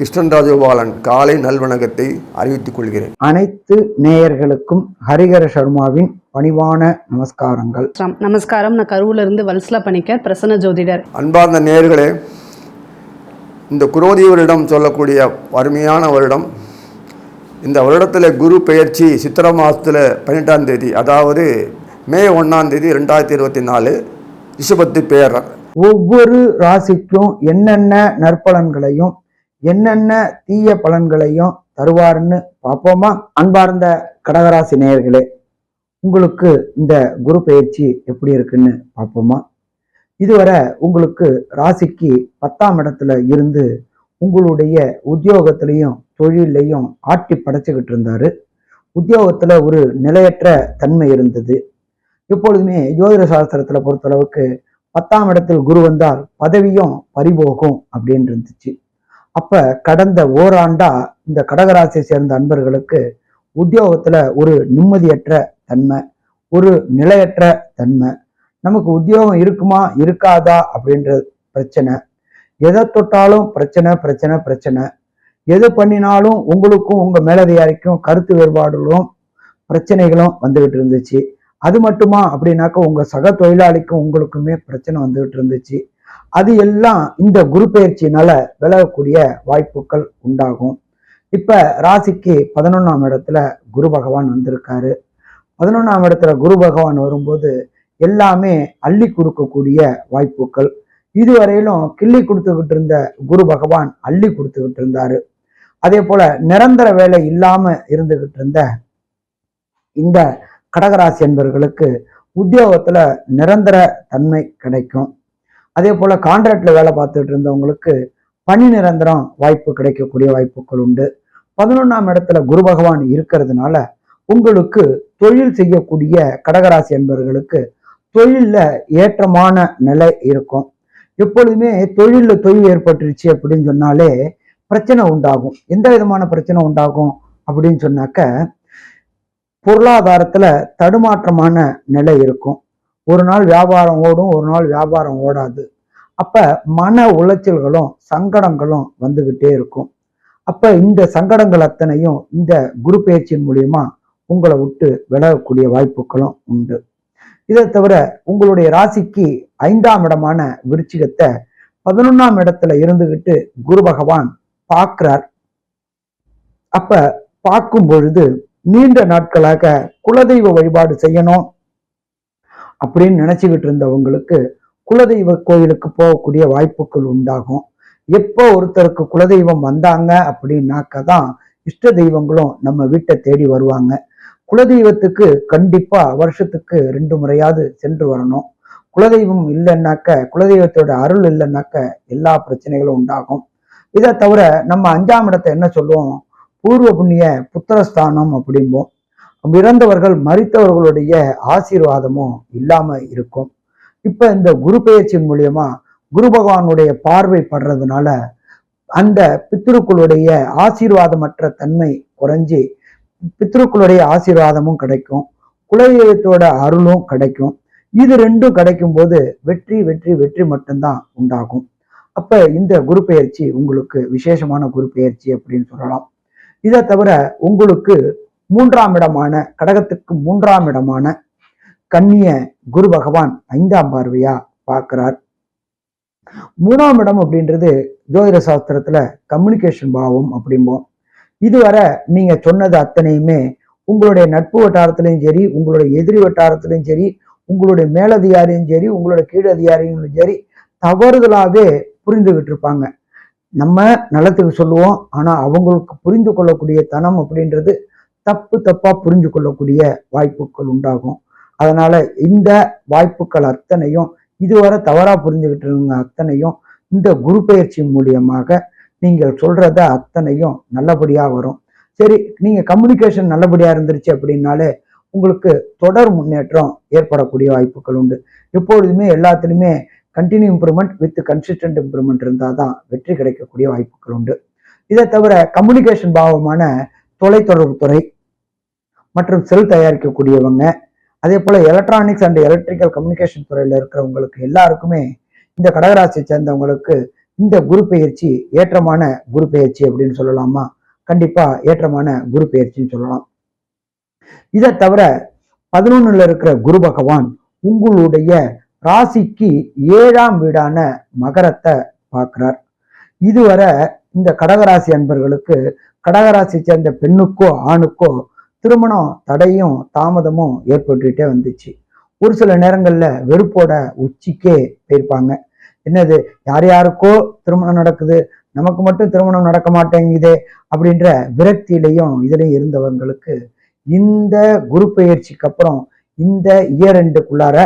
கிருஷ்ணன் ராஜகோபாலன் காலை நல்வணக்கத்தை அறிவித்துக் கொள்கிறேன். அனைத்து நேயர்களுக்கும் ஹரிஹர சர்மாவின் பணிவான நமஸ்காரங்கள். நமஸ்காரம். நான் கரூர்ல இருந்து வல்சலா பணிக்கர், பிரசன்ன ஜோதிடர். அன்பார்ந்த நேயர்களே, இந்த குரோதி வருடம் சொல்லக்கூடிய அருமையான வருடம். இந்த வருடத்தில் குரு பெயர்ச்சி சித்திரை மாதத்தில் 18ஆம் தேதி, அதாவது மே 1ஆம் தேதி 2024 ரிஷபத்து பெயர். ஒவ்வொரு ராசிக்கும் என்னென்ன நற்பலன்களையும் என்னென்ன தீய பலன்களையும் தருவார்னு பார்ப்போமா? அன்பார்ந்த கடகராசி நேயர்களே, உங்களுக்கு இந்த குரு பெயர்ச்சி எப்படி இருக்குன்னு பார்ப்போமா? இதுவரை உங்களுக்கு ராசிக்கு 10ஆம் இடத்துல இருந்து உங்களுடைய உத்தியோகத்திலையும் தொழிலையும் ஆட்டி படைச்சுக்கிட்டு இருந்தாரு. உத்தியோகத்துல ஒரு நிலையற்ற தன்மை இருந்தது. எப்பொழுதுமே ஜோதிட சாஸ்திரத்துல பொறுத்தளவுக்கு 10ஆம் இடத்தில் குரு வந்தால் பதவியும் பறிபோகும் அப்படின்னு இருந்துச்சு. அப்ப கடந்த ஓராண்டா இந்த கடகராசியை சேர்ந்த அன்பர்களுக்கு உத்தியோகத்துல ஒரு நிம்மதியற்ற தன்மை, ஒரு நிலையற்ற தன்மை, நமக்கு உத்தியோகம் இருக்குமா இருக்காதா அப்படின்ற பிரச்சனை, எதை தொட்டாலும் பிரச்சனை பிரச்சனை பிரச்சனை, எது பண்ணினாலும் உங்களுக்கும் உங்க மேலதிகாரிக்கும் கருத்து வேறுபாடுகளும் பிரச்சனைகளும் வந்துகிட்டு இருந்துச்சு. அது மட்டுமா அப்படின்னாக்கா உங்க சக தொழிலாளிக்கும் உங்களுக்குமே பிரச்சனை வந்துகிட்டு இருந்துச்சு. அது எல்லாம் இந்த குரு பெயர்ச்சியினால விலகக்கூடிய வாய்ப்புகள் உண்டாகும். இப்ப ராசிக்கு 11ஆம் இடத்துல குரு பகவான் வந்திருக்காரு. 11ஆம் இடத்துல குரு பகவான் வரும்போது எல்லாமே அள்ளி கொடுக்கக்கூடிய வாய்ப்புகள். இதுவரையிலும் கிள்ளி கொடுத்துக்கிட்டு இருந்த குரு பகவான் அள்ளி கொடுத்துக்கிட்டு இருந்தாரு. அதே போல நிரந்தர வேலை இல்லாம இருந்துகிட்டு இருந்த இந்த கடகராசி என்பவர்களுக்கு உத்தியோகத்துல நிரந்தர தன்மை கிடைக்கும். அதே போல கான்ட்ராக்ட்ல வேலை பார்த்துட்டு இருந்தவங்களுக்கு பணி நிரந்தரம் வாய்ப்பு கிடைக்கக்கூடிய வாய்ப்புகள் உண்டு. 11ஆம் இடத்துல குரு பகவான் இருக்கிறதுனால உங்களுக்கு தொழில் செய்யக்கூடிய கடகராசி என்பவர்களுக்கு தொழில்ல ஏற்றமான நிலை இருக்கும். எப்பொழுதுமே தொழில்ல தொய்வு ஏற்பட்டுருச்சு அப்படின்னு சொன்னாலே பிரச்சனை உண்டாகும். எந்த விதமான பிரச்சனை உண்டாகும் அப்படின்னு சொன்னாக்க, பொருளாதாரத்துல தடுமாற்றமான நிலை இருக்கும். ஒரு நாள் வியாபாரம் ஓடும், ஒரு நாள் வியாபாரம் ஓடாது. அப்ப மன உளைச்சல்களும் சங்கடங்களும் வந்துகிட்டே இருக்கும். அப்ப இந்த சங்கடங்கள் அத்தனையும் இந்த குரு பெயர்ச்சியின் மூலியமா உங்களை விட்டு விலகக்கூடிய வாய்ப்புகளும் உண்டு. இதை தவிர உங்களுடைய ராசிக்கு 5ஆம் இடமான விருச்சிகத்தை 11ஆம் இடத்துல இருந்துகிட்டு குரு பகவான் பார்க்கிறார். அப்ப பார்க்கும் பொழுது நீண்ட நாட்களாக குலதெய்வ வழிபாடு செய்யணும் அப்படின்னு நினைச்சுக்கிட்டு இருந்தவங்களுக்கு குலதெய்வ கோயிலுக்கு போகக்கூடிய வாய்ப்புகள் உண்டாகும். எப்போ ஒருத்தருக்கு குலதெய்வம் வந்தாங்க அப்படின்னாக்க தான் இஷ்ட தெய்வங்களும் நம்ம வீட்டை தேடி வருவாங்க. குலதெய்வத்துக்கு கண்டிப்பா வருஷத்துக்கு 2 முறையாவது சென்று வரணும். குலதெய்வம் இல்லைன்னாக்க, குலதெய்வத்தோட அருள் இல்லைன்னாக்க எல்லா பிரச்சனைகளும் உண்டாகும். இதை தவிர நம்ம 5ஆம் இடத்தை என்ன சொல்லுவோம்? பூர்வ புண்ணிய புத்திரஸ்தானம் அப்படிம்போம். இறந்தவர்கள் மரித்தவர்களுடைய ஆசீர்வாதமும் இல்லாம இருக்கும். இப்ப இந்த குரு பெயர்ச்சியின் மூலியமா குரு பகவானுடைய பார்வை படுறதுனால அந்த பித்ருக்களுடைய ஆசீர்வாதமற்ற தன்மை குறைஞ்சி பித்ருக்களுடைய ஆசீர்வாதமும் கிடைக்கும், குலதெய்வத்தோட அருளும் கிடைக்கும். இது ரெண்டும் கிடைக்கும் போது வெற்றி வெற்றி வெற்றி மட்டும்தான் உண்டாகும். அப்ப இந்த குரு பெயர்ச்சி உங்களுக்கு விசேஷமான குரு பெயர்ச்சி அப்படின்னு சொல்லலாம். இதை தவிர உங்களுக்கு 3ஆம் இடமான கடகத்துக்கு 3ஆம் இடமான கன்னிய குரு பகவான் 5ஆம் பார்வையா பார்க்கிறார். 3ஆம் இடம் அப்படின்றது ஜோதிட சாஸ்திரத்துல கம்யூனிகேஷன் பாவம் அப்படிம்போம். இதுவரை நீங்க சொன்னது அத்தனையுமே உங்களுடைய நட்பு வட்டாரத்திலையும் சரி, உங்களுடைய எதிரி வட்டாரத்திலையும் சரி, உங்களுடைய மேலதிகாரியும் சரி, உங்களுடைய கீழதிகாரியும் சரி தவறுதலாவே புரிந்துகிட்டு இருப்பாங்க. நம்ம நலத்துக்கு சொல்லுவோம், ஆனா அவங்களுக்கு புரிந்து கொள்ளக்கூடிய தனம் அப்படின்றது தப்பா புரிஞ்சு கொள்ளக்கூடிய வாய்ப்புகள் உண்டாகும். அதனால இந்த வாய்ப்புகள் அத்தனையும் இதுவரை தவறா புரிஞ்சுக்கிட்டு இருந்த அத்தனையும் இந்த குரு பெயர்ச்சி மூலியமாக நீங்கள் சொல்றத அத்தனையும் நல்லபடியா வரும். சரி, நீங்க கம்யூனிகேஷன் நல்லபடியா இருந்துருச்சு அப்படின்னாலே உங்களுக்கு தொடர் முன்னேற்றம் ஏற்படக்கூடிய வாய்ப்புகள் உண்டு. எப்பொழுதுமே எல்லாத்துலையுமே continue improvement with consistent improvement இருந்தால் தான் வெற்றி கிடைக்கக்கூடிய வாய்ப்புகள் உண்டு. இதை தவிர கம்யூனிகேஷன் பாவமான தொலைத்தொடர்பு துறை மற்றும் செல் தயாரிக்கக்கூடியவங்க, அதே போல எலக்ட்ரானிக்ஸ் அண்ட் எலக்ட்ரிக்கல் கம்யூனிகேஷன் துறையில இருக்கிறவங்களுக்கு எல்லாருக்குமே இந்த கடகராசியை சேர்ந்தவங்களுக்கு இந்த குரு பெயர்ச்சி ஏற்றமான குரு பெயர்ச்சி அப்படின்னு சொல்லலாமா? கண்டிப்பா ஏற்றமான குரு பெயர்ச்சின்னு சொல்லலாம். இதை தவிர 11ல இருக்கிற குரு பகவான் உங்களுடைய ராசிக்கு 7ஆம் வீடான மகரத்தை பார்க்கிறார். இதுவரை இந்த கடகராசி அன்பர்களுக்கு, கடகராசி சேர்ந்த பெண்ணுக்கோ ஆணுக்கோ திருமணம் தடையும் தாமதமும் ஏற்பட்டுட்டே வந்துச்சு. ஒரு சில நேரங்கள்ல வெறுப்போட உச்சிக்கே போயிருப்பாங்க. என்னது, யார் யாருக்கோ திருமணம் நடக்குது, நமக்கு மட்டும் திருமணம் நடக்க மாட்டேங்குதே அப்படின்ற விரக்தியிலையும் இதுலையும் இருந்தவங்களுக்கு இந்த குரு பெயர்ச்சிக்கு அப்புறம் இந்த இயர் எண்டுக்குள்ளார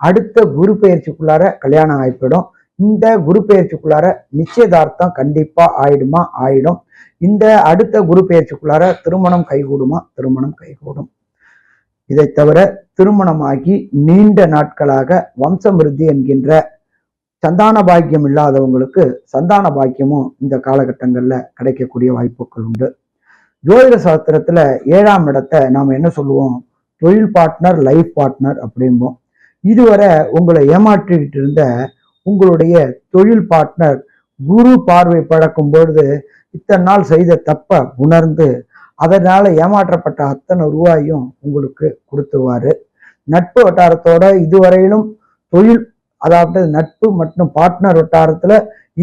அடுத்த குரு பெயர்ச்சிக்குள்ளார கல்யாணம் ஆயிடும். இந்த குரு பெயர்ச்சிக்குள்ளார நிச்சயதார்த்தம் கண்டிப்பா ஆயிடும். இந்த அடுத்த குரு பெயர்ச்சிக்குள்ளார திருமணம் கைகூடுமா? திருமணம் கைகூடும். இதை தவிர திருமணமாகி நீண்ட நாட்களாக வம்சமிருத்தி என்கின்ற சந்தான பாக்கியம் இல்லாதவங்களுக்கு சந்தான பாக்கியமும் இந்த காலகட்டங்கள்ல கிடைக்கக்கூடிய வாய்ப்புகள் உண்டு. ஜோதிட சாஸ்திரத்துல 7ஆம் இடத்தை நாம என்ன சொல்லுவோம்? தொழில் பார்ட்னர், லைஃப் பார்ட்னர் அப்படிம்போம். இதுவரை உங்களை ஏமாற்றிக்கிட்டு இருந்த உங்களுடைய தொழில் பார்ட்னர் குரு பார்வை பழக்கும் பொழுது இத்தனை நாள் செய்த தப்ப உணர்ந்து அதனால ஏமாற்றப்பட்ட அத்தனை ரூபாயும் உங்களுக்கு கொடுத்துருவாரு. நட்பு வட்டாரத்தோட இதுவரையிலும் தொழில், அதாவது நட்பு மற்றும் பார்ட்னர் வட்டாரத்துல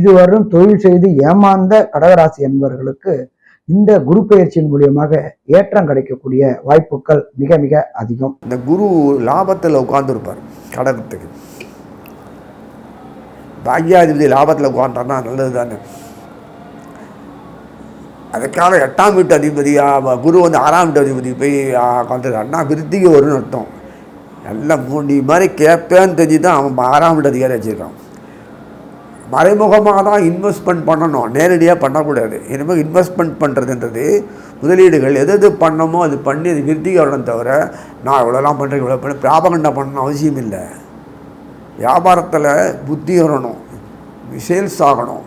இதுவரையும் தொழில் செய்து ஏமாந்த கடகராசி என்பவர்களுக்கு இந்த குரு பெயர்ச்சியின் மூலியமாக ஏற்றம் கிடைக்கக்கூடிய வாய்ப்புகள் மிக மிக அதிகம். இந்த குரு லாபத்தில் உட்கார்ந்துருப்பார். கடகத்துக்கு பாக்யாதிபதி லாபத்தில் உட்கார்ந்தார்னா நல்லது தானே. அதுக்காக 8ஆம் வீட்டு அதிபதியாக குரு வந்து 6ஆம் வீட்டு அதிபதி போய் உட்காந்துருக்காருன்னா விருத்திக்கு வரும்னு அர்த்தம். எல்லாம் மூண்டி மாதிரி கேட்பேன்னு தெரிஞ்சு தான் அவன் 6ஆம் வீட்டு அதிகாரி வச்சுருக்கான். மறைமுகமாக தான் இன்வெஸ்ட்மெண்ட் பண்ணணும், நேரடியாக பண்ணக்கூடாது. இனிமேல் இன்வெஸ்ட்மெண்ட் பண்ணுறதுன்றது முதலீடுகள் எது பண்ணமோ அது பண்ணி அது விருத்திக்கு வரணும். தவிர நான் இவ்வளோலாம் பண்ணுறேன், இவ்வளோ பண்ண ப்ராபகண்டா பண்ணணும் அவசியம் இல்லை. வியாபாரத்தில் புத்தி வரணும், சேல்ஸ் ஆகணும்,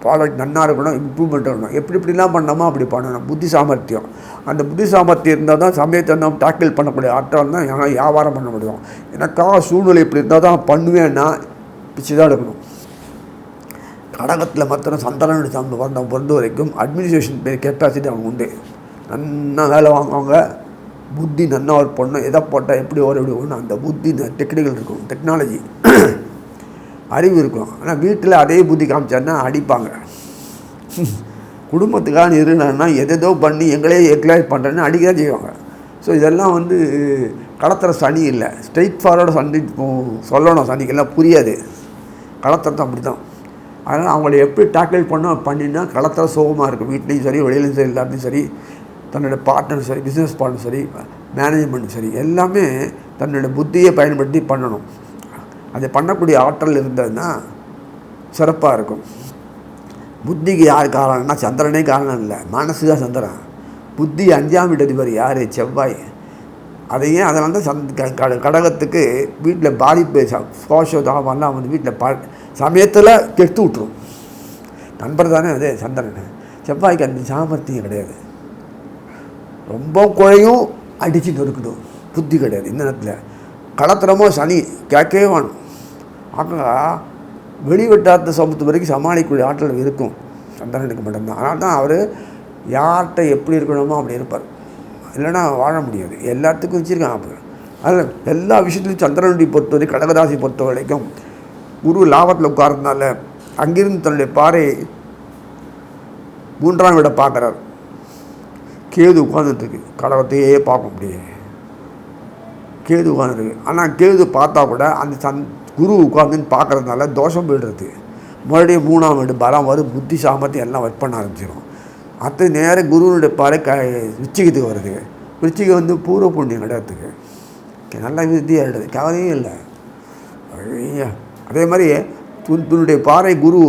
ப்ராடக்ட் நன்னா இருக்கணும், இம்ப்ரூவ்மெண்ட் இருக்கணும். எப்படிலாம் பண்ணணுமோ அப்படி பண்ணணும். புத்தி சாமர்த்தியம், அந்த புத்தி சாமர்த்தியம் இருந்தால் தான் சமயத்தை நம்ம டேக்கிள் பண்ணக்கூடிய ஆற்றல் தான் வியாபாரம் பண்ண முடியும். எனக்காக சூழ்நிலை இப்படி இருந்தால் தான் பண்ணுவேன்னா பிச்சு தான் எடுக்கணும். கடகத்தில் மாத்திரம் சந்திரனுடைய சம்பந்தம் பொறுத்த வரைக்கும் அட்மினிஸ்ட்ரேஷன் கெப்பாசிட்டி அவங்க உண்டு. நன்னா வேலை வாங்குவாங்க, புத்தி நன்னா ஒர்க் பண்ணணும். எதை போட்டால் எப்படி எப்படி ஒன்று அந்த புத்தி டெக்னிக்கல் இருக்கும், டெக்னாலஜி அறிவு இருக்கும். ஆனால் வீட்டில் அதே புத்தி காமிச்சாருன்னா அடிப்பாங்க. குடும்பத்துக்காக இருந்தாங்கன்னா எதோ பண்ணி எங்களே எக்ஸ்ப்ளாய்ட் பண்ணுறேன்னு அடிக்க தான் செய்வாங்க. ஸோ இதெல்லாம் வந்து கடத்துற சனி இல்லை, ஸ்ட்ரெயிட் ஃபார்வர்டு சனி சொல்லணும். சனிக்கெல்லாம் புரியாது. கடத்துறது அப்படி தான். அதனால் அவங்கள எப்படி டேக்கிள் பண்ணினா கடத்துற சோகமாக இருக்கும். வீட்லேயும் சரி, வெளியிலையும் சரி, எல்லாத்தையும் சரி, தன்னோட பார்ட்னர் சரி, பிஸ்னஸ் பார்ட்னர் சரி, மேனேஜ்மெண்ட் சரி, எல்லாமே தன்னோட புத்தியை பயன்படுத்தி பண்ணணும். அதை பண்ணக்கூடிய ஆற்றல் இருந்ததுன்னா சிறப்பாக இருக்கும். புத்திக்கு யார் காரணம்னா சந்திரனே காரணம் இல்லை, மனசு தான் சந்திரன். புத்தி 5ஆம் வீட்டு அதிபதி யார்? செவ்வாய். அதையே அதனால தான் கடகத்துக்கு வீட்டில் பாதிப்பு சோஷோதாமெல்லாம் வந்து வீட்டில் சமயத்தில் கெடுத்து விட்டுரும். நண்பர் தானே அதே சந்திரன். செவ்வாய்க்கு அந்த சாமர்த்தியம் கிடையாது. ரொம்ப குழையும் அடித்து நொறுக்கணும், புத்தி கிடையாது. இந்த நேரத்தில் கடத்துறமோ சனி கேட்கவே வேணும். ஆக வெளிவட்டாரத்தை சமத்து வரைக்கும் சமாளிக்கக்கூடிய ஆற்றல் இருக்கும் சந்திரனுக்கு மட்டும்தான். அதனால தான் அவர் யார்கிட்ட எப்படி இருக்கணுமோ அப்படி இருப்பார். இல்லைன்னா வாழ முடியாது. எல்லாத்துக்கும் வச்சுருக்காங்க. அப்போ அதில் எல்லா விஷயத்துலையும் சந்திரனுடைய பொறுத்தவரை, கடகராசி பொறுத்த வரைக்கும் குரு லாபத்தில் உட்கார்றதுனால அங்கிருந்து தன்னுடைய பாறை 3ஆம் வீடை பார்க்குறார். கேது உட்காந்துருக்கு, கடகத்தையே பார்க்க முடியாது. கேது உட்காந்துருக்கு. ஆனால் கேது பார்த்தா கூட அந்த குரு உட்காந்துன்னு பார்க்குறதுனால தோஷம் போய்டுறது. மறுபடியும் 3ஆம் வீடு பலம் வரும், புத்தி சாமர்த்தியம் எல்லாம் ஒர்க் பண்ண ஆரம்பிச்சிடும். அது நேரம் குருவனுடைய பாறை விருச்சிகத்துக்கு வருது. விருச்சிகம் வந்து பூர்வ புண்ணியம் கிடையாதுக்கு நல்லா விருத்தியாக ஆகிடுது, கவலையே இல்லை. அதே மாதிரி தன்னுடைய பாறை குரு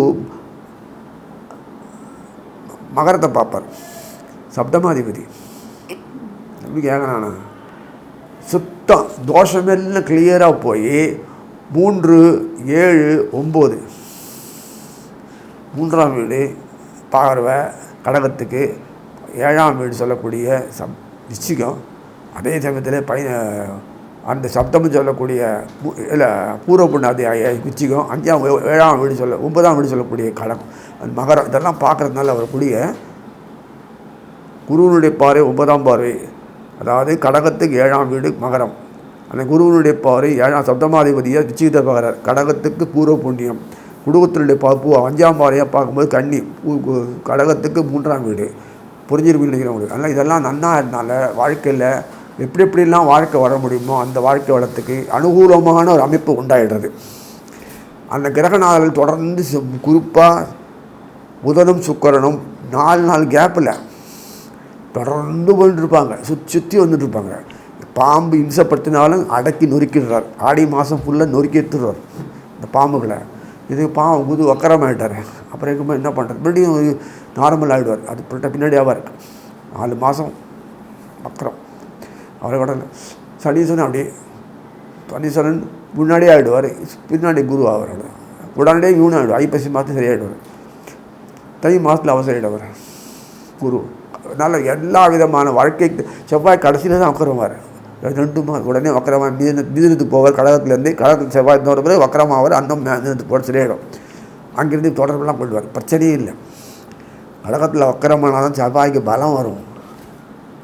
மகரத்தை பார்ப்பார், சப்தமாதிபதி. எப்படி கேட்கறானா சுத்தம் தோஷமெல்லாம் கிளியராக போய் 3, 7, 9 3ஆம் வீடு பார்வை கடகத்துக்கு, 7ஆம் வீடு சொல்லக்கூடிய விருச்சிகம். அதே சமயத்தில் அந்த சப்தம்னு சொல்லக்கூடிய இல்லை பூர்வ புண்ணாதி குச்சிகம் 5ஆம் 7ஆம் வீடு 9ஆம் வீடு சொல்லக்கூடிய கடகம் அந்த மகரம் இதெல்லாம் பார்க்குறதுனால வரக்கூடிய குருவனுடைய பார்வை 9ஆம் பார்வை, அதாவது கடகத்துக்கு 7ஆம் வீடு மகரம். அந்த குருவனுடைய பார்வை 7ஆம் சப்தமாதிபதியாக விச்சிகித பகரர், கடகத்துக்கு பூர்வ புண்ணியம். குடும்பத்தினுடைய பூ 5ஆம் பார்வையாக பார்க்கும்போது கன்னி, கடகத்துக்கு 3ஆம் வீடு. புரிஞ்சிருப்பீங்க நினைக்கிறவங்களுக்கு. அதனால் இதெல்லாம் நன்னா இருந்தால வாழ்க்கையில் எப்படிலாம் வாழ்க்கை வர முடியுமோ அந்த வாழ்க்கை வளத்துக்கு அனுகூலமான ஒரு அமைப்பு உண்டாயிடுறது. அந்த கிரகநாதர்கள் தொடர்ந்து குறிப்பாக புதனும் சுக்கிரனும் 4 நாள் கேப்பில் தொடர்ந்து வந்துட்டுருப்பாங்க, சுற்றி வந்துட்டுருப்பாங்க. பாம்பு இம்சப்படுத்தினாலும் அடக்கி நொறுக்கிடுறார். ஆடி மாதம் ஃபுல்லாக நொறுக்கி எடுத்துடுறார் இந்த பாம்புகளை. இது புது வக்கரமாகிட்டார். அப்புறம் இருக்கும்போது என்ன பண்ணுறது, மறுபடியும் நார்மல் ஆகிடுவார். அது பின்னாடியாவாக இருக்கு 4 மாதம் வக்கரம். அவரை உடனே சனீஸ்வரன் அப்படியே சனீஸ்வரன் முன்னாடியே ஆகிடுவார், பின்னாடி குரு ஆவார். உடனடியே இவனு ஆகிடுவார். ஐப்பசி மாதம் சரியாயிடுவார், தை மாதத்தில் அவர் சரியாயிடுவார் குரு. அதனால் எல்லா விதமான வாழ்க்கைக்கு செவ்வாய் கடைசியில் தான் வக்கரமாவார். 2 மாதம் உடனே வக்கரமாக மிதுனத்துக்கு போவார். கடகத்துலேருந்து செவ்வாய் தோற பிறகு வக்கரமாவார். அந்த மிதுனத்துக்கு போகிற சரியாயிடும். அங்கேருந்து தொடர்பெல்லாம் கொள்வார், பிரச்சனையே இல்லை. கடகத்தில் வக்கரமானால் தான் செவ்வாய்க்கு பலம் வரும்,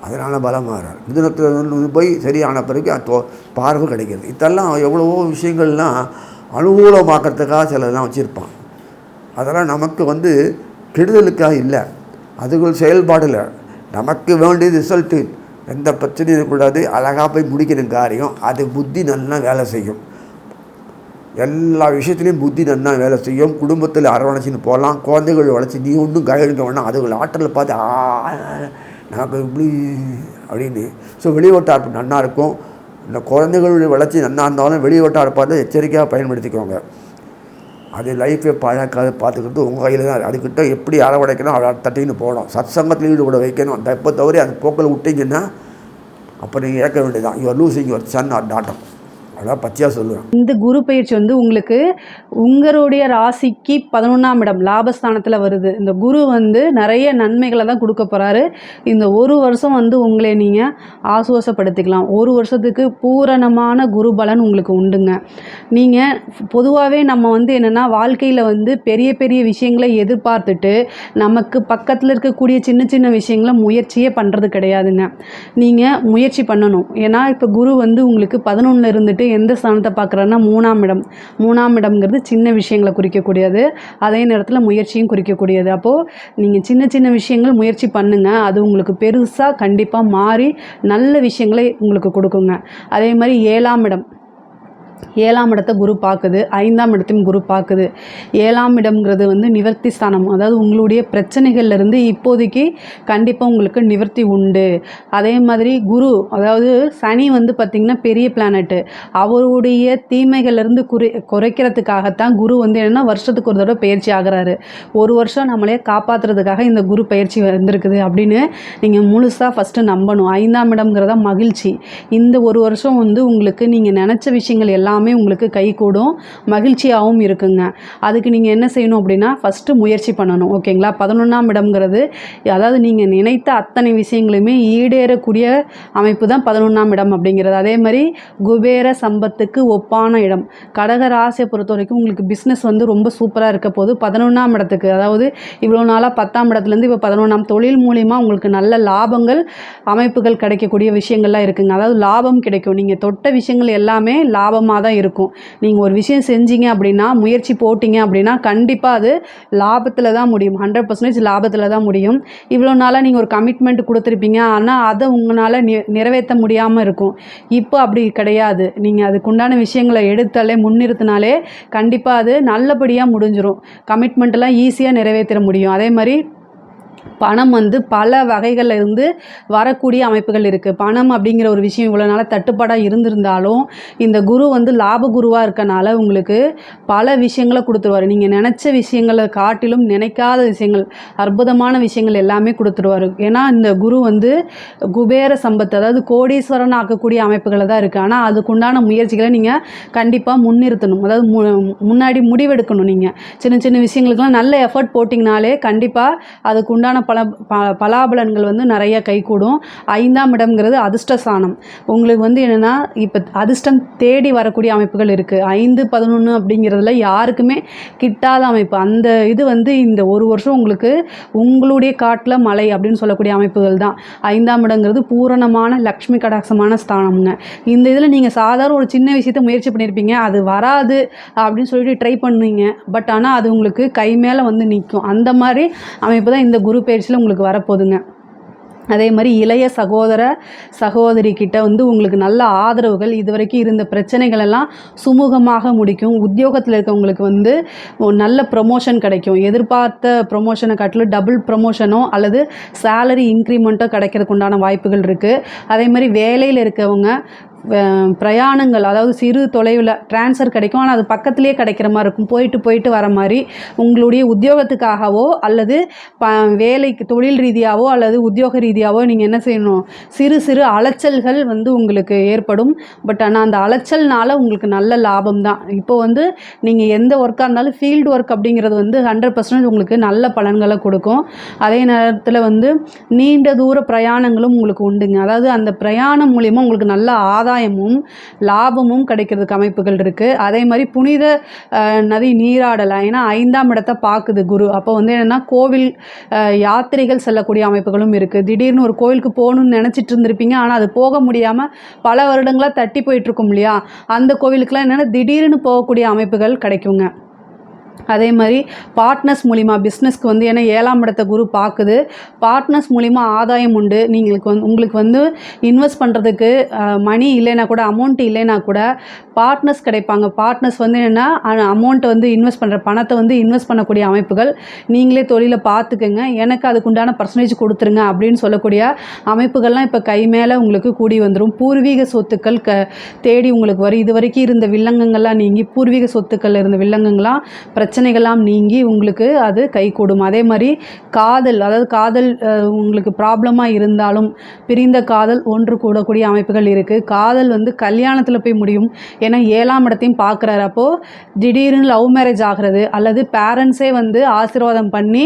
அதனால் பலம் மாறார். மிதுனத்தில் போய் சரியான பிறகு பார்வை கிடைக்கிறது. இதெல்லாம் எவ்வளவோ விஷயங்கள்லாம் அனுகூலமாக்கிறதுக்காக சிலதெல்லாம் வச்சுருப்பான். அதெல்லாம் நமக்கு கெடுதலுக்காக இல்லை, அதுக்குள் செயல்பாடில் நமக்கு வேண்டியது ரிசல்ட்டு. எந்த பிரச்சனையும் இருக்கக்கூடாது, அழகாக போய் முடிக்கிற காரியம். அது புத்தி நல்லா வேலை செய்யும். எல்லா விஷயத்துலேயும் புத்தி நல்லா வேலை செய்யும். குடும்பத்தில் அரவணைச்சின்னு போகலாம். குழந்தைகள் வளர்ச்சி நீ ஒன்றும் கையெழுக்க வேணாம், அதுகள் ஆற்றலை பார்த்து நமக்கு இப்படி அப்படின்னு. ஸோ வெளிவட்டார் நன்னா இருக்கும். இந்த குழந்தைகளுடைய வளர்ச்சி நன்னா இருந்தாலும் வெளிவட்டார் பார்த்து எச்சரிக்கையாக பயன்படுத்திக்கோங்க. அது லைஃப்பை பழக்காத பார்த்துக்கிட்டு உங்கள் கையில் தான். அதுக்கிட்ட எப்படி அரவணைக்கணும், அதை தட்டின்னு போகணும். சத்சங்கத்தில் ஈடுபட வைக்கணும். அந்த எப்போ தவறி அந்த போக்கில் விட்டிங்கன்னா அப்போ நீங்கள் ஏற்க வேண்டியதான். Your losing your son R daughter. அதான் பச்சையாக சொல்லுவேன். இந்த குரு பயிற்சி உங்களுக்கு உங்களுடைய ராசிக்கு 11ஆம் இடம் லாபஸ்தானத்தில் வருது. இந்த குரு நிறைய நன்மைகளை தான் கொடுக்க போகிறாரு. இந்த ஒரு வருஷம் உங்களை நீங்கள் ஆசுவாசப்படுத்திக்கலாம். ஒரு வருஷத்துக்கு பூரணமான குரு பலன் உங்களுக்கு உண்டுங்க. நீங்கள் பொதுவாகவே நம்ம என்னென்னா வாழ்க்கையில் பெரிய பெரிய விஷயங்களை எதிர்பார்த்துட்டு நமக்கு பக்கத்தில் இருக்கக்கூடிய சின்ன சின்ன விஷயங்களை முயற்சியே பண்ணுறது கிடையாதுங்க. நீங்கள் முயற்சி பண்ணணும். ஏன்னா இப்போ குரு உங்களுக்கு 11ல் இருந்துட்டு எந்த ஸ்தானத்தை பார்க்குறாருன்னா 3ஆம் இடம். 3ஆம் இடம்ங்கிறது சின்ன விஷயங்களை குறிக்கக்கூடியது, அதே நேரத்தில் முயற்சியும் குறிக்கக்கூடியது. அப்போது நீங்கள் சின்ன சின்ன விஷயங்கள் முயற்சி பண்ணுங்கள், அது உங்களுக்கு பெருசாக கண்டிப்பாக மாறி நல்ல விஷயங்களை உங்களுக்கு கொடுக்குங்க. அதே மாதிரி 7ஆம் இடம், 7ஆம் இடத்தை குரு பார்க்குது, 5ஆம் இடத்தையும் குரு பார்க்குது. 7ஆம் இடம்ங்கிறது நிவர்த்தி ஸ்தானம். அதாவது உங்களுடைய பிரச்சனைகள்லேருந்து இப்போதைக்கு கண்டிப்பாக உங்களுக்கு நிவர்த்தி உண்டு. அதே மாதிரி குரு, அதாவது சனி பார்த்திங்கன்னா பெரிய பிளானட்டு. அவருடைய தீமைகள்லேருந்து குறைக்கிறதுக்காகத்தான் குரு என்னென்னா வருஷத்துக்கு ஒரு தடவை பயிற்சி ஆகிறாரு. ஒரு வருஷம் நம்மளே காப்பாற்றுறதுக்காக இந்த குரு பயிற்சி வந்திருக்குது அப்படின்னு நீங்கள் முழுசாக ஃபஸ்ட்டு நம்பணும். 5ஆம் இடம்ங்கிறதா மகிழ்ச்சி. இந்த ஒரு வருஷம் உங்களுக்கு நீங்கள் நினச்ச விஷயங்கள் எல்லாமே உங்களுக்கு கைகூடும், மகிழ்ச்சியாகவும் இருக்குங்க. அதுக்கு நீங்கள் என்ன செய்யணும் அப்படின்னா ஃபஸ்ட்டு முயற்சி பண்ணணும். ஓகேங்களா? 11ஆம் இடம்ங்கிறது அதாவது நீங்கள் நினைத்த அத்தனை விஷயங்களுமே ஈடேறக்கூடிய அமைப்பு தான் 11ஆம் இடம் அப்படிங்கிறது. அதே மாதிரி குபேர சம்பத்துக்கு ஒப்பான இடம். கடக ராசியை பொறுத்த வரைக்கும் உங்களுக்கு பிஸ்னஸ் ரொம்ப சூப்பராக இருக்க போது. 11ஆம் இடத்துக்கு, அதாவது இவ்வளோ நாளாக 10ஆம் இடத்துலேருந்து இப்போ 11ஆம், தொழில் மூலிமா உங்களுக்கு நல்ல லாபங்கள் அமைப்புகள் கிடைக்கக்கூடிய விஷயங்கள்லாம் இருக்குங்க. அதாவது லாபம் கிடைக்கும். நீங்கள் தொட்ட விஷயங்கள் எல்லாமே லாபமாக தான் இருக்கும். நீங்கள் ஒரு விஷயம் செஞ்சீங்க அப்படின்னா, முயற்சி போட்டிங்க அப்படின்னா கண்டிப்பாக அது லாபத்தில் தான் முடியும். 100% லாபத்தில் தான் முடியும். இவ்வளோ நாளாக நீங்கள் ஒரு கமிட்மெண்ட் கொடுத்துருப்பீங்க, ஆனால் அதை உங்களால் நிறைவேற்ற முடியாமல் இருக்கும். இப்போ அப்படி கிடையாது. நீங்கள் அதுக்குண்டான விஷயங்களை எடுத்தாலே, முன்னிறுத்தினாலே கண்டிப்பாக அது நல்லபடியாக முடிஞ்சிடும். கமிட்மெண்ட்டெல்லாம் ஈஸியாக நிறைவேற்ற முடியும். அதே மாதிரி பணம் பல வகைகளில் இருந்து வரக்கூடிய அமைப்புகள் இருக்குது. பணம் அப்படிங்கிற ஒரு விஷயம் இவ்வளோ நாளாக தட்டுப்பாடாக இருந்திருந்தாலும் இந்த குரு லாப குருவாக இருக்கனால உங்களுக்கு பல விஷயங்களை கொடுத்துருவார். நீங்கள் நினச்ச விஷயங்களை காட்டிலும் நினைக்காத விஷயங்கள், அற்புதமான விஷயங்கள் எல்லாமே கொடுத்துருவார். ஏன்னா இந்த குரு குபேர சம்பத்து, அதாவது கோடீஸ்வரன் ஆக்கக்கூடிய அமைப்புகளை தான் இருக்குது. ஆனால் அதுக்குண்டான முயற்சிகளை நீங்கள் கண்டிப்பாக முன்னிறுத்தணும். அதாவது முன்னாடி முடிவெடுக்கணும். நீங்கள் சின்ன சின்ன விஷயங்களுக்கெல்லாம் நல்ல எஃபர்ட் போட்டிங்கனாலே கண்டிப்பாக அதுக்குண்டான உண்டான பலாபலன்கள் வந்து நிறைய கைகூடும். 5ஆம் இடம்ங்கிறது அதிர்ஷ்டஸ்தானம். உங்களுக்கு வந்து என்னென்னா இப்போ அதிர்ஷ்டம் தேடி வரக்கூடிய அமைப்புகள் இருக்குது. 5, 11 அப்படிங்கிறதுல யாருக்குமே கிட்டாத அமைப்பு. அந்த இது வந்து இந்த ஒரு வருஷம் உங்களுக்கு உங்களுடைய காட்டில் மலை அப்படின்னு சொல்லக்கூடிய அமைப்புகள் தான். 5ஆம் இடங்கிறது பூரணமான லக்ஷ்மி கடாட்சமான ஸ்தானம்ங்க. இந்த இதில் நீங்கள் சாதாரண ஒரு சின்ன விஷயத்தை முயற்சி பண்ணியிருப்பீங்க, அது வராது அப்படின்னு சொல்லிட்டு ட்ரை பண்ணுவீங்க. பட் ஆனால் அது உங்களுக்கு கை மேலே வந்து நிற்கும். அந்த மாதிரி அமைப்பு தான் இந்த குரு பயிற்சியில் உங்களுக்கு வரப்போகுதுங்க. அதே மாதிரி இளைய சகோதரி கிட்ட வந்து உங்களுக்கு நல்ல ஆதரவுகள், இது வரைக்கும் இருந்த பிரச்சனைகள் எல்லாம் சுமூகமாக முடிக்கும். உத்தியோகத்தில் இருக்கவங்களுக்கு வந்து நல்ல ப்ரொமோஷன் கிடைக்கும். எதிர்பார்த்த ப்ரொமோஷனை காட்டிலும் டபுள் ப்ரொமோஷனோ அல்லது சேலரி இன்க்ரிமெண்ட்டோ கிடைக்கிறதுக்கு உண்டான வாய்ப்புகள் இருக்குது. அதே மாதிரி வேலையில் இருக்கவங்க பிரயாணங்கள், அதாவது சிறு தொலைவில் ட்ரான்ஸ்ஃபர் கிடைக்கும், ஆனால் அது பக்கத்துலேயே கிடைக்கிற மாதிரி இருக்கும். போயிட்டு வர மாதிரி உங்களுடைய உத்தியோகத்துக்காகவோ அல்லது வேலைக்கு தொழில் ரீதியாகவோ அல்லது உத்தியோக ரீதியாகவோ நீங்கள் என்ன செய்யணும், சிறு அலைச்சல்கள் வந்து உங்களுக்கு ஏற்படும். பட் ஆனால் அந்த அலைச்சல்னால உங்களுக்கு நல்ல லாபம் தான். இப்போ வந்து நீங்கள் எந்த ஒர்க்காக இருந்தாலும் ஃபீல்டு ஒர்க் அப்படிங்கிறது வந்து 100% உங்களுக்கு நல்ல பலன்களை கொடுக்கும். அதே நேரத்தில் வந்து நீண்ட தூர பிரயாணங்களும் உங்களுக்கு உண்டுங்க. அதாவது அந்த பிரயாணம் மூலிமா உங்களுக்கு நல்ல ஆதாயமும் லாபமும் கிடைக்கிறதுக்கு அமைப்புகள் இருக்குது. அதே மாதிரி புனித நதி நீராடலாம். ஏன்னா 5ஆம் இடத்தை பார்க்குது குரு. அப்போ வந்து என்னென்னா கோவில் யாத்திரைகள் செல்லக்கூடிய அமைப்புகளும் இருக்குது. திடீர்னு ஒரு கோவிலுக்கு போகணும்னு நினச்சிட்டு இருந்திருப்பீங்க, ஆனால் அது போக முடியாமல் பல வருடங்களாக தட்டி போயிட்டுருக்கும் இல்லையா, அந்த கோவிலுக்கெலாம் என்னென்னா திடீர்னு போகக்கூடிய அமைப்புகள் கிடைக்குங்க. அதே மாதிரி பார்ட்னர்ஸ் மூலிமா பிஸ்னஸ்க்கு வந்து ஏன்னா 7ஆம் இடத்தை குரு பார்க்குது. பார்ட்னர்ஸ் மூலிமா ஆதாயம் உண்டு. உங்களுக்கு வந்து இன்வெஸ்ட் பண்ணுறதுக்கு மணி இல்லைனா கூட, அமௌண்ட் இல்லைனா கூட பார்ட்னர்ஸ் கிடைப்பாங்க. பார்ட்னர்ஸ் வந்து என்னென்னா அமௌண்ட்டை வந்து இன்வெஸ்ட் பண்ணுற பணத்தை வந்து இன்வெஸ்ட் பண்ணக்கூடிய அமைப்புகள். நீங்களே தொழிலை பார்த்துக்கங்க, எனக்கு அதுக்குண்டான பர்சன்டேஜ் கொடுத்துருங்க அப்படின்னு சொல்லக்கூடிய அமைப்புகள்லாம் இப்போ கை மேலே உங்களுக்கு கூடி வந்துடும். பூர்வீக சொத்துக்கள் தேடி உங்களுக்கு வரும். இது வரைக்கும் இருந்த வில்லங்கங்கள்லாம் நீங்கி, பூர்வீக சொத்துக்கள் இருந்த வில்லங்கங்கள்லாம் பிரச்சனைகள்லாம் நீங்கி உங்களுக்கு அது கைகூடும். அதே மாதிரி காதல், அதாவது காதல் உங்களுக்கு ப்ராப்ளமாக இருந்தாலும் பிரிந்த காதல் ஒன்று கூடக்கூடிய அமைப்புகள் இருக்குது. காதல் வந்து கல்யாணத்தில் போய் முடியும். ஏன்னா 7ஆம் இடத்தையும் பார்க்குறாரு. அப்போது திடீர்னு லவ் மேரேஜ் ஆகிறது அல்லது பேரண்ட்ஸே வந்து ஆசீர்வாதம் பண்ணி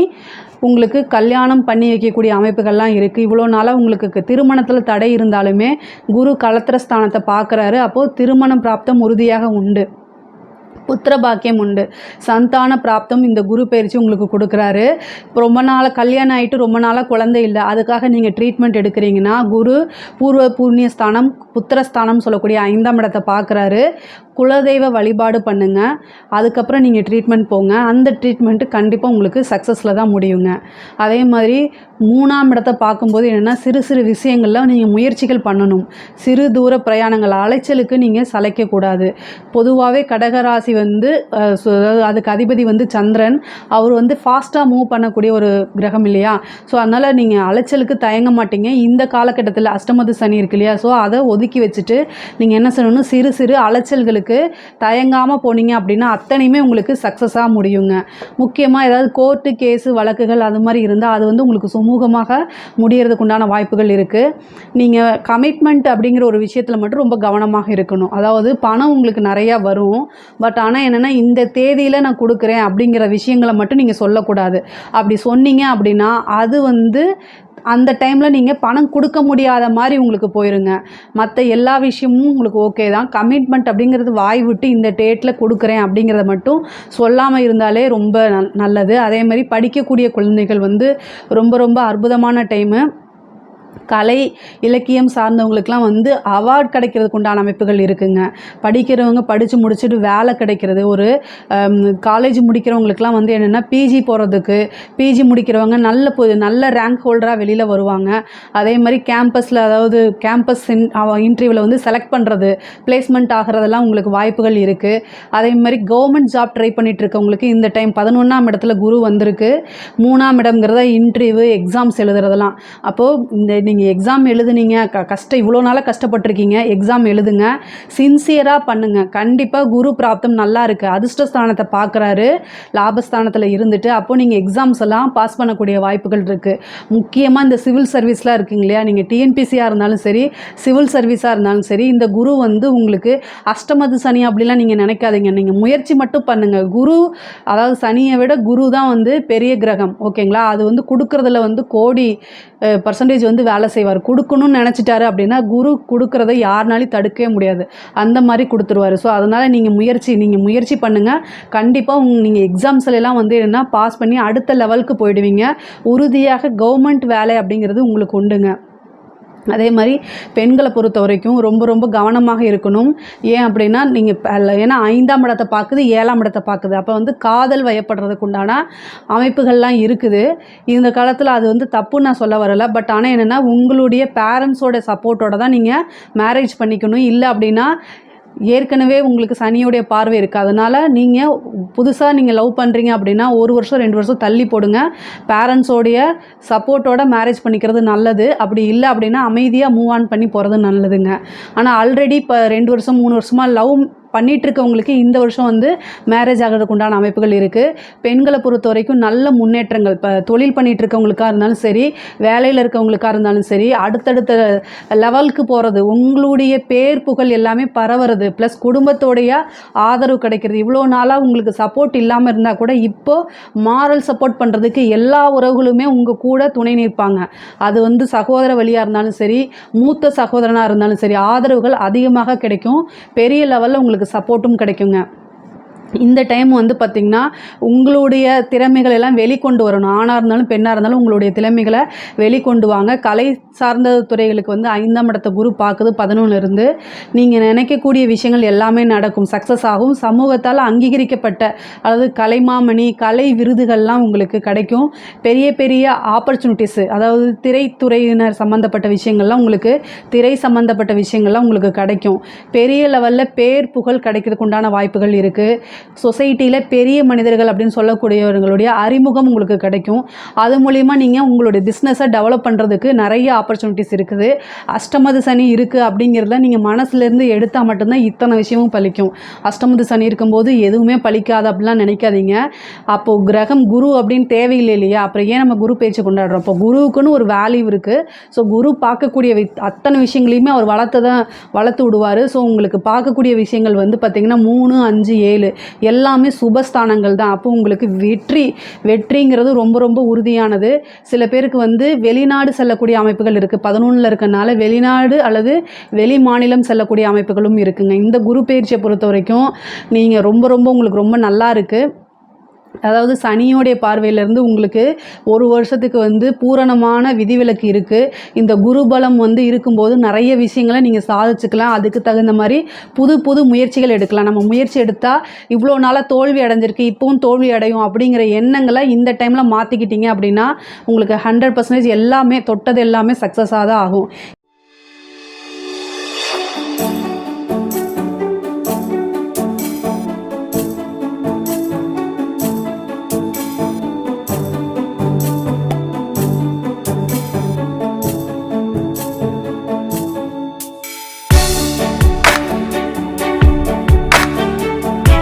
உங்களுக்கு கல்யாணம் பண்ணி வைக்கக்கூடிய அமைப்புகள்லாம் இருக்குது. இவ்வளோ நாளாக உங்களுக்கு திருமணத்தில் தடை இருந்தாலுமே குரு களத்திர ஸ்தானத்தை பார்க்குறாரு. அப்போது திருமணம் பிராப்தம் உறுதியாக உண்டு. புத்திர பாக்கியம் உண்டு. சந்தான பிராப்தம் இந்த குரு பயிற்சி உங்களுக்கு கொடுக்குறாரு. ரொம்ப நாளாக கல்யாணம் ஆகிட்டு ரொம்ப நாளாக குழந்தை இல்லை, அதுக்காக நீங்கள் ட்ரீட்மெண்ட் எடுக்கிறீங்கன்னா குரு பூர்வ புண்ணியஸ்தானம் புத்திரஸ்தானம் சொல்லக்கூடிய 5ஆம் இடத்தை பார்க்குறாரு. குலதெய்வ வழிபாடு பண்ணுங்கள். அதுக்கப்புறம் நீங்கள் ட்ரீட்மெண்ட் போங்க. அந்த ட்ரீட்மெண்ட்டு கண்டிப்பாக உங்களுக்கு சக்ஸஸில் தான் முடியுங்க. அதே மாதிரி 3ஆம் இடத்தை பார்க்கும்போது என்னென்னா சிறு விஷயங்களில் நீங்கள் முயற்சிகள் பண்ணணும். சிறு தூர பிரயாணங்கள், அலைச்சலுக்கு நீங்கள் சளைக்கக்கூடாது. பொதுவாகவே கடகராசி வந்து அதுக்கு அதிபதி வந்து சந்திரன். அவர் வந்து ஃபாஸ்ட்டாக மூவ் பண்ணக்கூடிய ஒரு கிரகம் இல்லையா. ஸோ அதனால் நீங்கள் அலைச்சலுக்கு தயங்க மாட்டீங்க. இந்த காலகட்டத்தில் அஷ்டமத்து சனி இருக்கு இல்லையா, ஸோ அதை ஒதுக்கி வச்சுட்டு நீங்கள் என்ன செய்யணும், சிறு அலைச்சல்களுக்கு தயங்காமல் போனீங்க அப்படின்னா அத்தனையுமே உங்களுக்கு சக்ஸஸாக முடியுங்க. முக்கியமாக ஏதாவது கோர்ட்டு கேஸு வழக்குகள் அது மாதிரி இருந்தால் அது வந்து உங்களுக்கு சுமூகமாக முடியறதுக்கு உண்டான வாய்ப்புகள் இருக்குது. நீங்கள் கமிட்மெண்ட் அப்படிங்கிற ஒரு விஷயத்தில் மட்டும் ரொம்ப கவனமாக இருக்கணும். அதாவது பணம் உங்களுக்கு நிறையா வரும், பட் ஆனால் என்னென்னா இந்த தேதியில் நான் கொடுக்குறேன் அப்படிங்கிற விஷயங்களை மட்டும் நீங்கள் சொல்லக்கூடாது. அப்படி சொன்னீங்க அப்படின்னா அது வந்து அந்த டைமில் நீங்கள் பணம் கொடுக்க முடியாத மாதிரி உங்களுக்கு போயிருங்க. மற்ற எல்லா விஷயமும் உங்களுக்கு ஓகே தான். கமிட்மெண்ட் அப்படிங்கிறது வாய் விட்டு இந்த டேட்டில் கொடுக்குறேன் அப்படிங்கிறத மட்டும் சொல்லாமல் இருந்தாலே ரொம்ப நல்லது. அதே மாதிரி படிக்கக்கூடிய குழந்தைகள் வந்து ரொம்ப அற்புதமான டைமு. கலை இலக்கியம் சார்ந்தவங்களுக்கெலாம் வந்து அவார்ட் கிடைக்கிறதுக்கு உண்டான அமைப்புகள் இருக்குங்க. படிக்கிறவங்க படித்து முடிச்சுட்டு வேலை கிடைக்கிறது. ஒரு காலேஜ் முடிக்கிறவங்களுக்கெலாம் வந்து என்னென்னா பிஜி போகிறதுக்கு, பிஜி முடிக்கிறவங்க நல்ல ரேங்க் ஹோல்டராக வெளியில் வருவாங்க. அதே மாதிரி கேம்பஸில், அதாவது கேம்பஸ் இன்டர்வியூவில் வந்து செலக்ட் பண்ணுறது, பிளேஸ்மெண்ட் ஆகிறதெல்லாம் உங்களுக்கு வாய்ப்புகள் இருக்குது. அதே மாதிரி கவர்மெண்ட் ஜாப் ட்ரை பண்ணிகிட்டு இருக்கவங்களுக்கு இந்த டைம் 11ஆம் இடத்துல குரு வந்திருக்கு. 3ஆம் இடம்ங்கிறத இன்டர்வியூ எக்ஸாம்ஸ் எழுதுறதெல்லாம். அப்போது இந்த நீங்கள் எக்ஸாம் எழுதுனீங்க, இவ்வளோ நாளாக கஷ்டப்பட்டிருக்கீங்க, எக்ஸாம் எழுதுங்க, சின்சியராக பண்ணுங்கள். கண்டிப்பாக குரு பிராப்தம் நல்லா இருக்குது. அதிர்ஷ்டஸ்தானத்தை பார்க்குறாரு லாபஸ்தானத்தில் இருந்துட்டு. அப்போது நீங்கள் எக்ஸாம்ஸ் எல்லாம் பாஸ் பண்ணக்கூடிய வாய்ப்புகள் இருக்குது. முக்கியமாக இந்த சிவில் சர்வீஸ்லாம் இருக்குங்க இல்லையா, நீங்கள் டிஎன்பிசியாக இருந்தாலும் சரி, சிவில் சர்வீஸாக இருந்தாலும் சரி, இந்த குரு வந்து உங்களுக்கு அஷ்டமது சனி அப்படிலாம் நீங்கள் நினைக்காதீங்க. நீங்கள் முயற்சி மட்டும் பண்ணுங்கள். குரு, அதாவது சனியை விட குரு தான் வந்து பெரிய கிரகம், ஓகேங்களா. அது வந்து கொடுக்குறதுல வந்து கோடி பர்சன்டேஜ் வந்து வேலை செய்வார். கொடுக்கணும்னு நினச்சிட்டாரு அப்படின்னா குரு கொடுக்குறத யாருனாலையும் தடுக்கவே முடியாது, அந்த மாதிரி கொடுத்துருவார். ஸோ அதனால் நீங்கள் முயற்சி பண்ணுங்கள். கண்டிப்பாக நீங்கள் எக்ஸாம்ஸ்லாம் வந்து என்ன பாஸ் பண்ணி அடுத்த லெவலுக்கு போயிடுவீங்க. உறுதியாக கவர்மெண்ட் வேலை அப்படிங்கிறது உங்களுக்கு உண்டுங்க. அதே மாதிரி பெண்களை பொறுத்த வரைக்கும் ரொம்ப ரொம்ப கவனமாக இருக்கணும். ஏன் அப்படின்னா ஏன்னா 5ஆம் இடத்தை பார்க்குது, 7ஆம் இடத்தை பார்க்குது. அப்போ வந்து காதல் வயப்படுறதுக்கு உண்டான அமைப்புகள்லாம் இருக்குது. இந்த காலத்தில் அது வந்து தப்புன்னு நான் சொல்ல வரலை. பட் ஆனால் என்னென்னா உங்களுடைய பேரண்ட்ஸோட சப்போர்ட்டோட தான் நீங்கள் மேரேஜ் பண்ணிக்கணும். இல்லை அப்படின்னா ஏற்கனவே உங்களுக்கு சனியோடைய பார்வை இருக்குது. அதனால் நீங்கள் புதுசாக நீங்கள் லவ் பண்ணுறீங்க அப்படின்னா 1 வருஷம் 2 வருஷம் தள்ளி போடுங்க. பேரண்ட்ஸோடைய சப்போர்ட்டோட மேரேஜ் பண்ணிக்கிறது நல்லது. அப்படி இல்லை அப்படின்னா அமைதியாக மூவ் ஆன் பண்ணி போகிறது நல்லதுங்க. ஆனால் ஆல்ரெடி இப்போ 2 வருஷம் 3 வருஷமாக லவ் பண்ணிகிட்ருக்கவங்களுக்கு இந்த வருஷம் வந்து மேரேஜ் ஆகிறதுக்கு உண்டான அமைப்புகள் இருக்குது. பெண்களை பொறுத்த வரைக்கும் நல்ல முன்னேற்றங்கள், இப்போ தொழில் பண்ணிகிட்ருக்கவங்களுக்காக இருந்தாலும் சரி, வேலையில் இருக்கவங்களுக்காக இருந்தாலும் சரி, அடுத்தடுத்த லெவலுக்கு போகிறது, உங்களுடைய பேர் புகழ் எல்லாமே பரவுறது, ப்ளஸ் குடும்பத்தோடைய ஆதரவு கிடைக்கிறது. இவ்வளோ நாளாக உங்களுக்கு சப்போர்ட் இல்லாமல் இருந்தால் கூட இப்போது மாரல் சப்போர்ட் பண்ணுறதுக்கு எல்லா உறவுகளுமே உங்கள் கூட துணை நிற்பாங்க. அது வந்து சகோதர வழியாக இருந்தாலும் சரி, மூத்த சகோதரனாக இருந்தாலும் சரி, ஆதரவுகள் அதிகமாக கிடைக்கும். பெரிய லெவலில் உங்களுக்கு சப்போர்ட்டும் கிடைக்குங்க. இந்த டைம் வந்து பார்த்திங்கன்னா உங்களுடைய திறமைகள் எல்லாம் வெளிக்கொண்டு வரணும். ஆணாக இருந்தாலும் பெண்ணாக இருந்தாலும் உங்களுடைய திறமைகளை வெளிக்கொண்டு வாங்க. கலை சார்ந்த துறைகளுக்கு வந்து 5ஆம் இடத்தை குரு பார்க்குது 11லேருந்து. நீங்கள் நினைக்கக்கூடிய விஷயங்கள் எல்லாமே நடக்கும், சக்ஸஸ் ஆகும். சமூகத்தால் அங்கீகரிக்கப்பட்ட, அதாவது கலைமாமணி, கலை விருதுகள்லாம் உங்களுக்கு கிடைக்கும். பெரிய பெரிய ஆப்பர்ச்சுனிட்டிஸு, அதாவது திரைத்துறையினர் சம்மந்தப்பட்ட விஷயங்கள்லாம் உங்களுக்கு, திரை சம்மந்தப்பட்ட விஷயங்கள்லாம் உங்களுக்கு கிடைக்கும். பெரிய லெவலில் பேர் புகழ் கிடைக்கிறதுக்கு உண்டான வாய்ப்புகள் இருக்குது. சொசைட்டியில் பெரிய மனிதர்கள் அப்படின்னு சொல்லக்கூடியவர்களுடைய அறிமுகம் உங்களுக்கு கிடைக்கும். அது மூலிமா நீங்கள் உங்களுடைய பிஸ்னஸை டெவலப் பண்ணுறதுக்கு நிறைய ஆப்பர்ச்சுனிட்டிஸ் இருக்குது. அஷ்டமது சனி இருக்குது அப்படிங்கிறத நீங்கள் மனசுலேருந்து எடுத்தால் மட்டும்தான் இத்தனை விஷயமும் பலிக்கும். அஷ்டமது சனி இருக்கும்போது எதுவுமே பலிக்காது அப்படிலாம் நினைக்காதீங்க. அப்போது கிரகம் குரு அப்படின்னு தேவையில்லை இல்லையா, அப்புறம் ஏன் நம்ம குரு பேச்சு கொண்டாடுறோம்? அப்போ குருவுக்குன்னு ஒரு வேல்யூ இருக்குது. ஸோ குரு பார்க்கக்கூடிய அத்தனை விஷயங்களையுமே அவர் வளர்த்து விடுவார். ஸோ உங்களுக்கு பார்க்கக்கூடிய விஷயங்கள் வந்து பார்த்திங்கன்னா 3, 5, 7 எல்லாமே சுபஸ்தானங்கள் தான். அப்போ உங்களுக்கு வெற்றிங்கிறது ரொம்ப ரொம்ப உறுதியானது. சில பேருக்கு வந்து வெளிநாடு செல்லக்கூடிய அமைப்புகள் இருக்குது. 11ல் இருக்கனால வெளிநாடு அல்லது வெளி மாநிலம் செல்லக்கூடிய அமைப்புகளும் இருக்குங்க. இந்த குரு பயிற்சியை பொறுத்த வரைக்கும் நீங்கள் ரொம்ப ரொம்ப உங்களுக்கு ரொம்ப நல்லா இருக்குது. அதாவது சனியோடைய பார்வையிலேருந்து உங்களுக்கு 1 வருஷத்துக்கு வந்து பூரணமான விதிவிலக்கு இருக்குது. இந்த குருபலம் வந்து இருக்கும்போது நிறைய விஷயங்களை நீங்கள் சாதிச்சுக்கலாம். அதுக்கு தகுந்த மாதிரி புது முயற்சிகள் எடுக்கலாம். நம்ம முயற்சி எடுத்தால் இவ்வளோ நாளாக தோல்வி அடைஞ்சிருக்கு, இப்போவும் தோல்வி அடையும் அப்படிங்கிற எண்ணங்களை இந்த டைமில் மாற்றிக்கிட்டீங்க அப்படின்னா உங்களுக்கு 100% எல்லாமே தொட்டது எல்லாமே சக்ஸஸாக தான் ஆகும்.